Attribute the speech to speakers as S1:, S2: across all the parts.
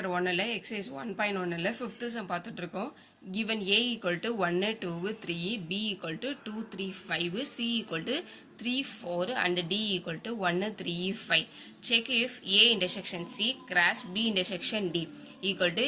S1: 1 exercise 1.1 fifth sum பார்த்துட்டு இருக்கோம். given a equal to 1 2 3 b equal to 2 3 5 c equal to 3 4 and d equal to 1 3 5. Check if a intersection c cross b intersection d equal to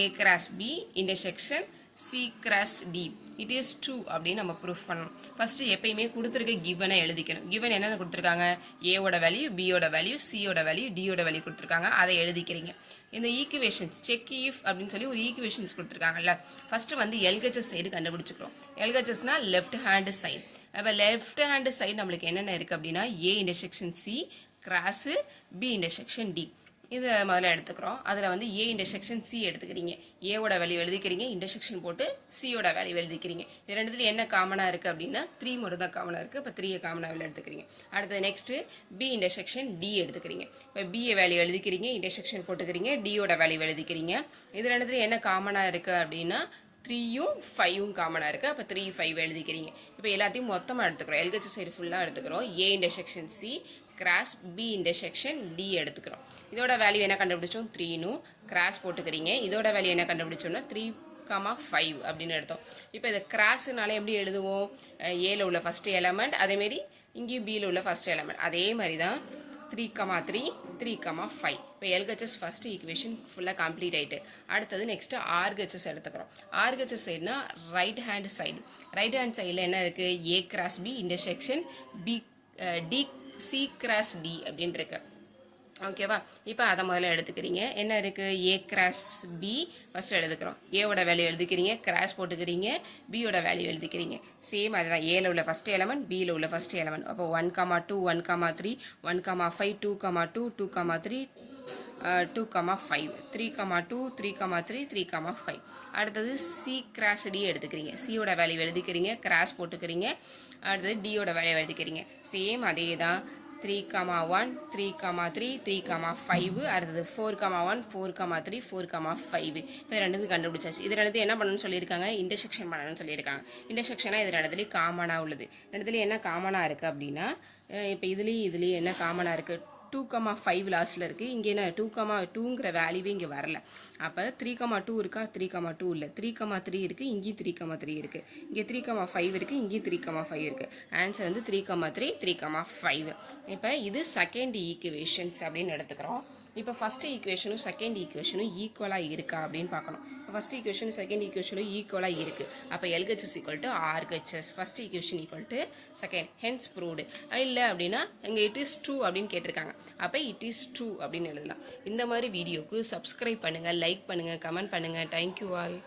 S1: a cross b intersection c cross d. It is true அப்படின்னு நம்ம proof பண்ணணும். First எப்பயுமே கொடுத்துருக்க கிவனை எழுதிக்கணும். Given என்னென்ன கொடுத்துருக்காங்க? ஏவோட value, பியோட வேல்யூ, சியோட வேல்யூ, டியோட வேல்யூ கொடுத்துருக்காங்க. அதை எழுதிக்கிறீங்க. இந்த ஈக்குவேஷன்ஸ் செக் இஃப் அப்படின்னு சொல்லி ஒரு ஈக்குவேஷன்ஸ் கொடுத்துருக்காங்கல்ல. ஃபர்ஸ்ட் வந்து எல்ஹெச்எஸ் சைடு கண்டுபிடிச்சிக்கிறோம். எல்ஹெச்எஸ்னா லெஃப்ட் ஹேண்ட் சைடு. அப்போ லெஃப்ட் ஹேண்ட் சைடு நம்மளுக்கு என்னென்ன இருக்குது அப்படின்னா A intersection C cross B intersection D. இதை முதல்ல எடுத்துக்கிறோம். அதில் வந்து ஏ இன்டர்செக்ஷன் சி எடுத்துக்கிறீங்க. ஏவோட வேல்யூ எழுதிக்கிறீங்க, இன்டர்செக்ஷன் போட்டு சியோட வேல்யூ எழுதிக்கிறீங்க. இது ரெண்டுத்துல என்ன காமனாக இருக்குது அப்படின்னா 3 மட்டும் தான் காமனாக இருக்குது. இப்போ 3 காமனாக எடுத்துக்கிறீங்க. அடுத்தது நெக்ஸ்ட்டு பி இன்டர்செக்ஷன் டி எடுத்துக்கிறீங்க. இப்போ பிஏ வேல்யூ எழுதிக்கிறீங்க, இன்டர்செக்ஷன் போட்டுக்கிறீங்க, டியோட வேல்யூ எழுதிக்கிறீங்க. இது ரெண்டுத்துல என்ன காமனாக இருக்குது அப்படின்னா 3யும் 5யும் காமனாக இருக்குது. அப்போ 3 5 எழுதிக்கிறீங்க. இப்போ எல்லாத்தையும் மொத்தமாக எடுத்துக்கிறோம். எல்ஹெச் சைடு ஃபுல்லாக எடுத்துக்கிறோம். A intersection C cross B intersection D எடுத்துக்கிறோம். இதோட வேல்யூ என்ன கண்டுபிடிச்சோம்? 3ன்னு கிராஸ் போட்டுக்கிறீங்க. இதோட வேல்யூ என்ன கண்டுபிடிச்சோம்னா 3 5 அப்படின்னு எடுத்தோம். இப்போ இதை கிராஸ்னால எப்படி எழுதுவோம்? ஏல உள்ள ஃபர்ஸ்ட் எலமெண்ட், அதேமாரி இங்கேயும் பியில் உள்ள ஃபர்ஸ்ட் எலமெண்ட். அதே மாதிரி தான் 3 3 3 5. இப்போ எல்ஹெச்எஸ் ஃபர்ஸ்ட் ஈக்குவேஷன் ஃபுல்லாக கம்ப்ளீட் ஆகிட்டு அடுத்தது நெக்ஸ்ட் ஆர்ஹெச்எஸ் எடுத்துக்கிறோம். ஆர்ஹெச்எஸ் சைடுனா right hand side. Right hand சைடில் என்ன இருக்குது? A cross B intersection B D C cross D அப்படின்னு இருக்கு. ஓகேவா? இப்போ அதை முதல்ல எடுத்துக்கிறீங்க. என்ன இருக்குது? ஏ கிராஸ் பி ஃபஸ்ட்டு எழுதுக்கிறோம். ஏவோட வேல்யூ எழுதிக்கிறீங்க, கிராஸ் போட்டுக்கிறீங்க, பியோட வேல்யூ எழுதிக்கிறீங்க. சேம் அதுதான். ஏல உள்ள ஃபஸ்ட் எலமெண்ட், பியில் உள்ள ஃபஸ்ட் எலமெண்ட். அப்போ 1 2 1 3 1 5 2 2 2 3 2 5 3 2 3 3 3 5. அடுத்தது சி கிராஸ் டி எடுத்துக்கிறீங்க. சியோட வேல்யூ எழுதிக்கிறீங்க, கிராஸ் போட்டுக்கிறீங்க. அடுத்தது டியோட வேல்யூ எழுதிக்கிறீங்க. சேம் அதே தான். 3 1 3 3 3 5. அடுத்தது 4 1 4 3 4 5. இப்போ ரெண்டுத்தையும் கண்டுபிடிச்சாச்சு. இது ரெண்டுத்தையும் என்ன பண்ணணும்னு சொல்லியிருக்காங்க? இன்டர்செக்ஷன் பண்ணணும்னு சொல்லியிருக்காங்க. இன்டர்செக்ஷனாக இது ரெண்டுத்துலேயும் காமனாக உள்ளது. ரெண்டுத்துலேயும் என்ன காமனாக இருக்குது அப்படின்னா இப்போ இதுலேயும் என்ன காமனாக இருக்குது? 2 5 லாஸ்ட்டில் இருக்குது. இங்கே என்ன 2 2ங்கிற வேல்யூவே இங்கே வரல. அப்போ 3 2 இருக்கா? 3 2 இல்லை. 3 3 இருக்குது, இங்கேயும் 3 3 இருக்குது. இங்கே 3 5 இருக்குது, இங்கேயும் 3 5 இருக்குது. ஆன்சர் வந்து 3 3 3 5. இப்போ இது செகண்ட் ஈக்குவேஷன்ஸ் அப்படின்னு எடுத்துக்கிறோம். இப்போ ஃபர்ஸ்ட் ஈக்குவேஷனும் செகண்ட் ஈக்குவேஷனும் ஈக்குவலாக இருக்கா அப்படின்னு பார்க்கணும். இப்போ ஃபர்ஸ்ட் ஈக்குவேஷனும் செகண்ட் ஈக்குவேஷனும் ஈக்குவலாக இருக்குது. அப்போ LHS equal to RHS. First equation equal to second, hence proved. இல்லை அப்படின்னா இங்கே இட் இஸ் ட்ரூ அப்படின்னு கேட்டிருக்காங்க. அப்போ இட் இஸ் ட்ரூ அப்படின்னு எழுதலாம். இந்த மாதிரி வீடியோக்கு சப்ஸ்கிரைப் பண்ணுங்கள், லைக் பண்ணுங்கள், கமெண்ட் பண்ணுங்கள். Thank you all.